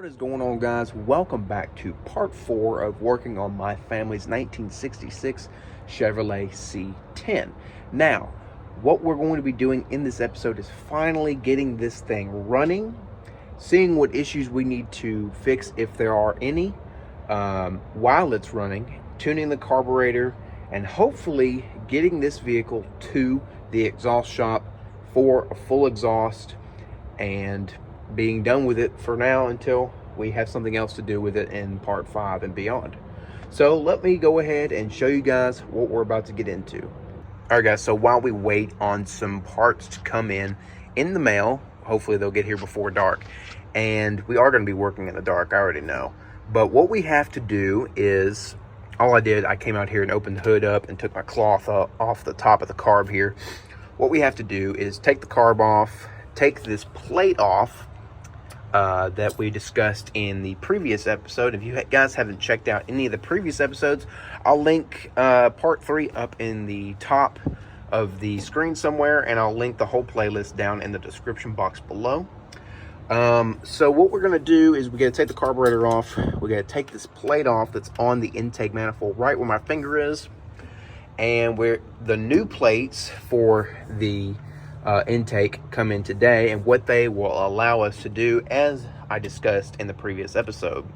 What is going on, guys? Welcome back to part 4 of working on my family's 1966 Chevrolet C10. Now, what we're going to be doing in this episode is finally getting this thing running, seeing what issues we need to fix if there are any while it's running, tuning the carburetor, and hopefully getting this vehicle to the exhaust shop for a full exhaust and being done with it for now until we have something else to do with it in part 5 and beyond. So let me go ahead and show you guys what we're about to get into. All right, guys, so while we wait on some parts to come in the mail, hopefully they'll get here before dark, and we are going to be working in the dark, I already know. But what we have to do is, I came out here and opened the hood up and took my cloth off the top of the carb here. What we have to do is take the carb off, take this plate off, that we discussed in the previous episode. If you guys haven't checked out any of the previous episodes, I'll link part 3 up in the top of the screen somewhere, and I'll link the whole playlist down in the description box below. So what we're going to do is we got to take the carburetor off. We got to take this plate off that's on the intake manifold right where my finger is, and where the new plates for the intake come in today, and what they will allow us to do, as I discussed in the previous episode,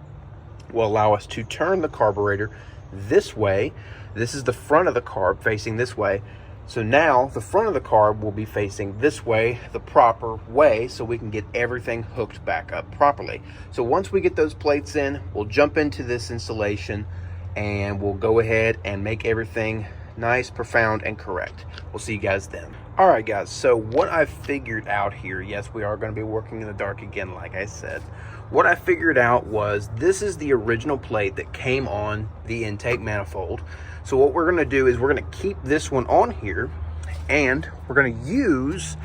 will allow us to turn the carburetor this way. This is the front of the carb facing this way, so now the front of the carb will be facing this way, the proper way, so we can get everything hooked back up properly. So once we get those plates in, we'll jump into this installation and we'll go ahead and make everything nice, profound, and correct. We'll see you guys then. All right, guys, so what I figured out here, yes, we are going to be working in the dark again, like I said. What I figured out was this is the original plate that came on the intake manifold. So what we're going to do is we're going to keep this one on here, and we're going to use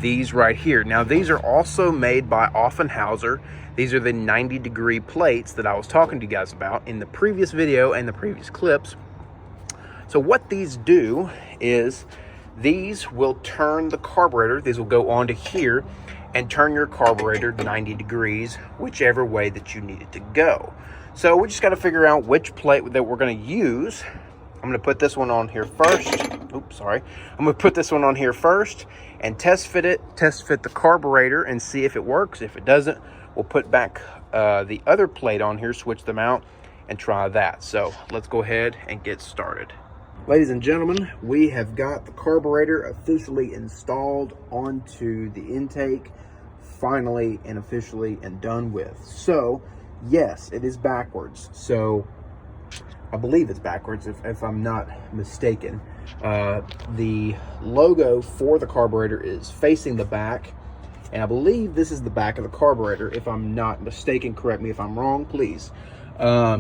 these right here. Now, these are also made by Offenhauser. These are the 90-degree plates that I was talking to you guys about in the previous video and the previous clips. So what these do is these will turn the carburetor. These will go onto here and turn your carburetor 90 degrees, whichever way that you need it to go. So we just got to figure out which plate that we're going to use. I'm going to put this one on here first. Oops, sorry. I'm going to put this one on here first and test fit the carburetor and see if it works. If it doesn't, we'll put back the other plate on here, switch them out, and try that. So let's go ahead and get started. Ladies and gentlemen, we have got the carburetor officially installed onto the intake, finally and officially and done with. So, yes, it is backwards. So, I believe it's backwards if I'm not mistaken. The logo for the carburetor is facing the back, and I believe this is the back of the carburetor. If I'm not mistaken, correct me if I'm wrong, please.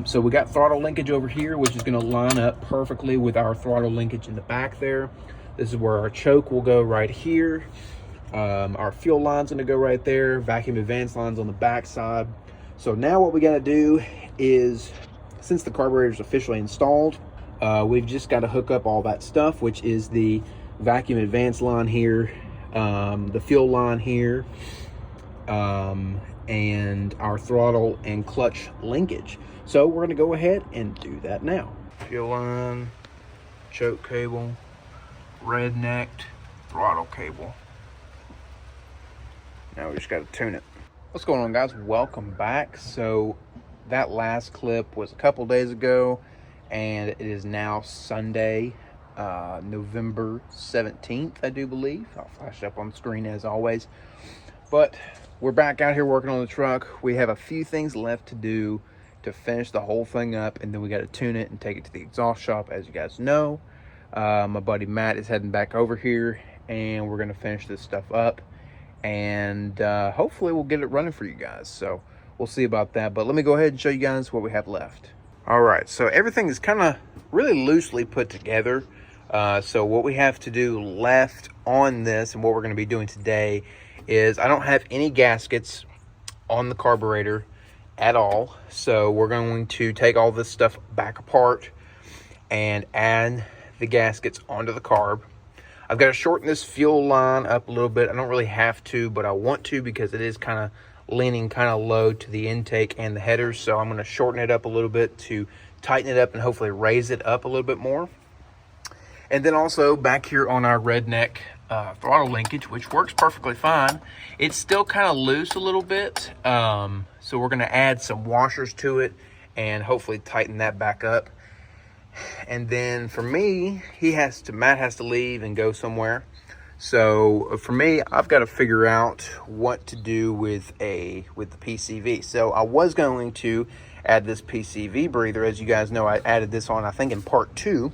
So we got throttle linkage over here, which is going to line up perfectly with our throttle linkage in the back there. This is where our choke will go right here. Our fuel line's going to go right there. Vacuum advance line's on the back side. So now what we got to do is, since the carburetor is officially installed, we've just got to hook up all that stuff, which is the vacuum advance line here, the fuel line here, and our throttle and clutch linkage. So we're going to go ahead and do that now. Fuel line, choke cable, red necked, throttle cable. Now we just got to tune it. What's going on, guys? Welcome back. So that last clip was a couple days ago, and it is now Sunday, November 17th, I do believe. I'll flash it up on the screen as always. But we're back out here working on the truck. We have a few things left to do to finish the whole thing up, and then we got to tune it and take it to the exhaust shop, as you guys know. My buddy Matt is heading back over here, and we're going to finish this stuff up, and hopefully we'll get it running for you guys. So we'll see about that, but let me go ahead and show you guys what we have left. All right, so everything is kind of really loosely put together. So what we have to do left on this, and what we're going to be doing today, is I don't have any gaskets on the carburetor at all. So we're going to take all this stuff back apart and add the gaskets onto the carb. I've got to shorten this fuel line up a little bit. I don't really have to, but I want to because it is kind of leaning kind of low to the intake and the headers. So I'm going to shorten it up a little bit to tighten it up and hopefully raise it up a little bit more. And then also back here on our redneck throttle linkage, which works perfectly fine, it's still kind of loose a little bit. So we're going to add some washers to it and hopefully tighten that back up. And then for me, Matt has to leave and go somewhere. So for me, I've got to figure out what to do with the PCV. So I was going to add this PCV breather. As you guys know, I added this on, I think, in part 2.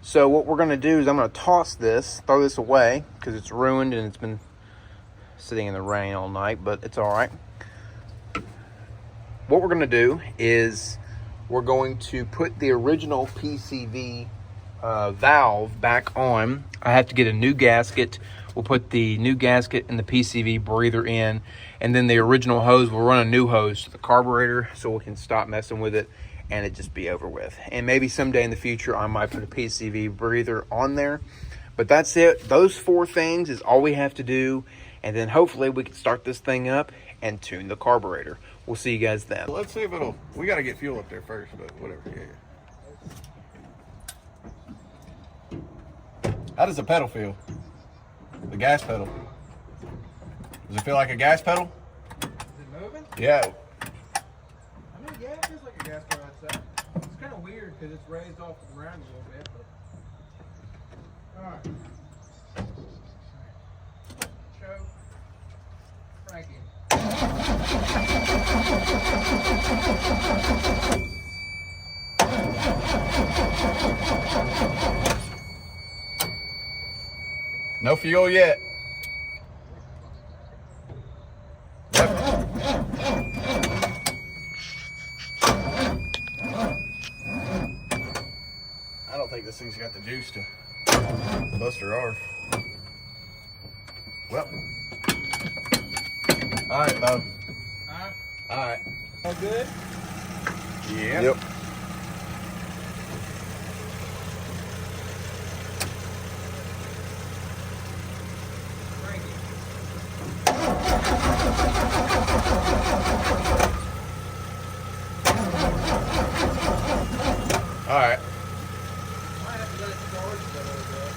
So what we're going to do is I'm going to toss this, throw this away, because it's ruined and it's been sitting in the rain all night, but it's all right. What we're going to do is we're going to put the original PCV valve back on. I have to get a new gasket. We'll put the new gasket and the PCV breather in, and then the original hose, we'll run a new hose to the carburetor so we can stop messing with it and it just be over with. And maybe someday in the future I might put a PCV breather on there. But that's it. Those 4 things is all we have to do, and then hopefully we can start this thing up and tune the carburetor. We'll see you guys then. Let's see if we got to get fuel up there first, but whatever. Yeah. How does the pedal feel? The gas pedal. Does it feel like a gas pedal? Is it moving? Yeah. I mean, yeah, it feels like a gas pedal, I'd say. It's kind of weird because it's raised off the ground a little bit. But... All right. Choke. Crank it. No fuel yet. Yep. I don't think this thing's got the juice to bust her off. Well. All right, Bo. All right. All good? Yeah. Yep. All right. Might have to let it charge a little bit.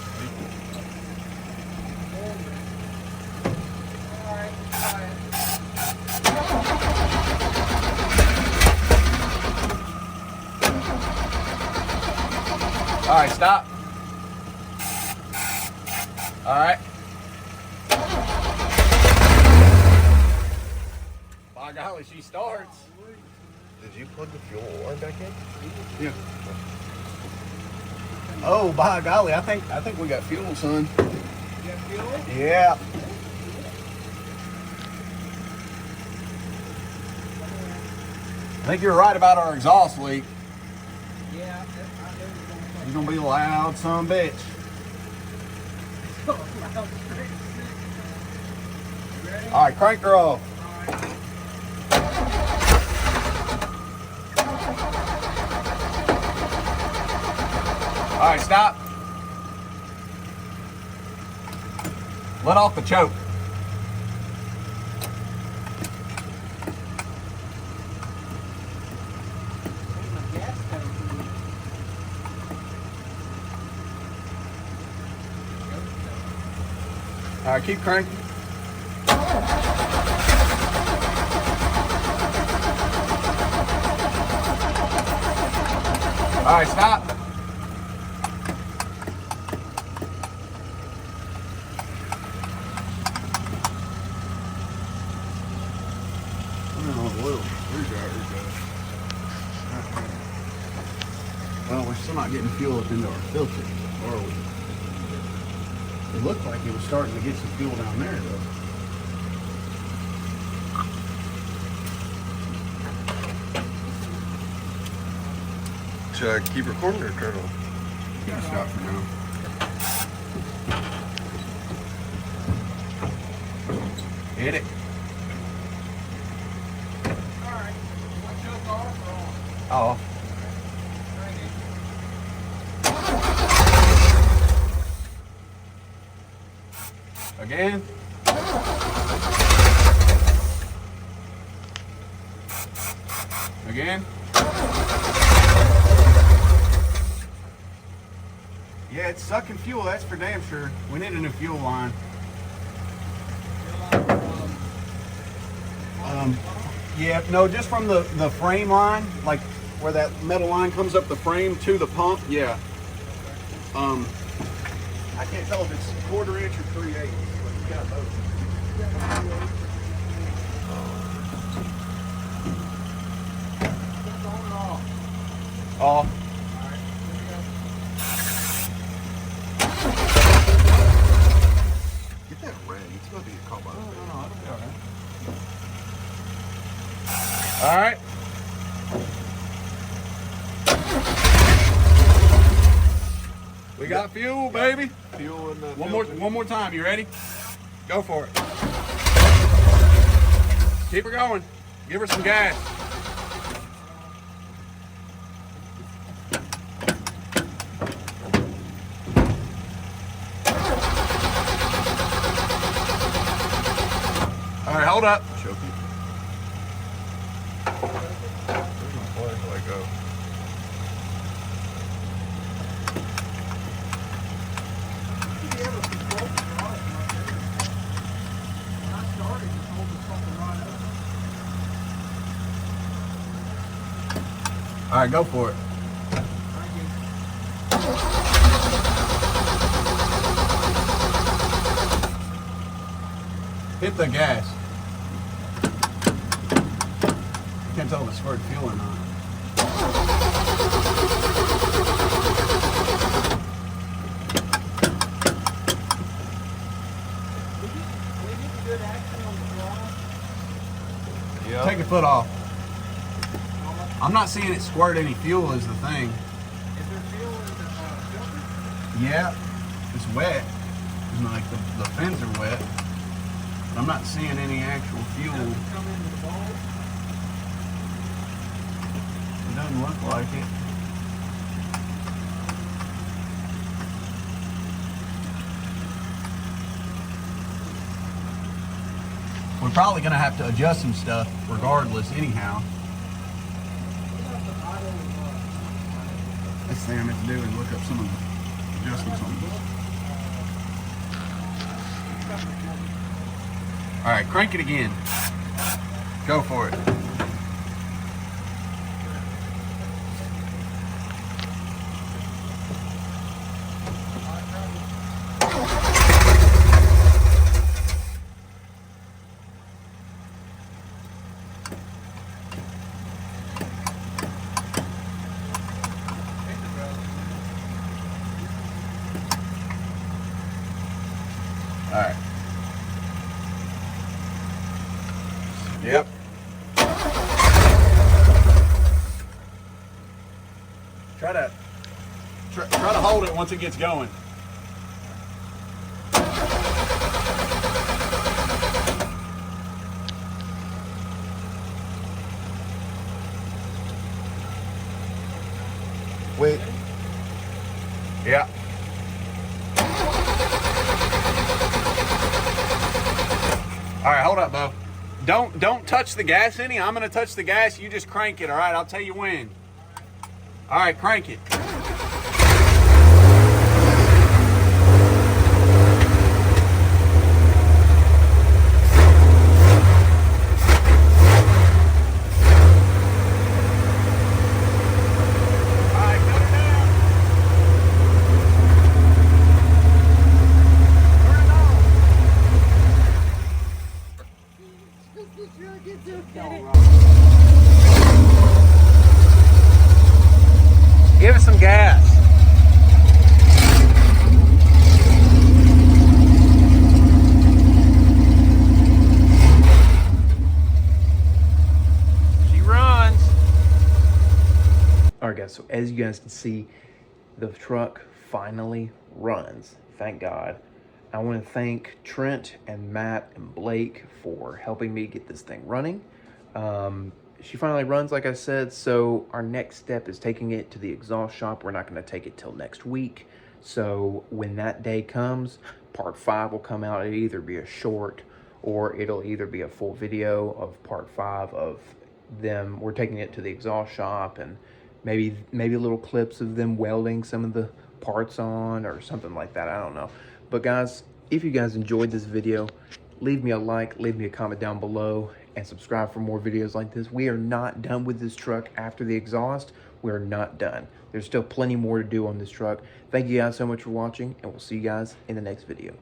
All right, try it. All right, stop. All right. By golly, she starts. Did you plug the fuel oil back in? Yeah. Oh, by golly, I think we got fuel, son. You got fuel? Yeah. I think you're right about our exhaust leak. Yeah, He's gonna be loud, son of a bitch. All right, crank her off. All right, stop. Let off the choke. All right, keep cranking. All right, stop. Well, we're still not getting fuel up into our filter, are we? It looked like it was starting to get some fuel down there, though. Should I keep recording or turn off? You gotta stop for now. Hit it. Alright. What choke off or on? Oh. Again. Again. Yeah, it's sucking fuel, that's for damn sure. We need a new fuel line. Yeah, no, just from the frame line, like where that metal line comes up the frame to the pump, yeah. I can't tell if it's 1/4 inch or 3/8, but we got both. Off. Get that ready. It's about to get caught by the thing. No, it'll be all right. All right. We got fuel, baby. Fuel in the One more time. You ready? Go for it. Keep her going. Give her some gas. All right, hold up. Choke it. There's no place to let go. All right, go for it. Hit the gas. Can't tell if it's squirted fuel or not. Yeah. Take your foot off. I'm not seeing it squirt any fuel is the thing. Is there fuel in the filter? Yeah, it's wet. It's not like the fins are wet. But I'm not seeing any actual fuel. Does it come into the bowl? It doesn't look like it. We're probably going to have to adjust some stuff regardless anyhow. This thing I meant to do is look up some of the adjustments on this. All right, crank it again. Go for it. All right. Yep. Try to hold it once it gets going. Wait. Yeah. All right, hold up, Bo. Don't touch the gas any. I'm gonna touch the gas. You just crank it. All right, I'll tell you when. All right, crank it. Give it some gas. She runs. All right, guys, so as you guys can see, the truck finally runs. Thank God. I want to thank Trent and Matt and Blake for helping me get this thing running. She finally runs, like I said, so our next step is taking it to the exhaust shop. We're not going to take it till next week. So when that day comes, part 5 will come out. It'll either be a short or it'll either be a full video of part 5 of them. We're taking it to the exhaust shop, and maybe little clips of them welding some of the parts on or something like that. I don't know. But guys, if you guys enjoyed this video, leave me a like, leave me a comment down below, and subscribe for more videos like this. We are not done with this truck after the exhaust. We're not done. There's still plenty more to do on this truck. Thank you guys so much for watching, and we'll see you guys in the next video.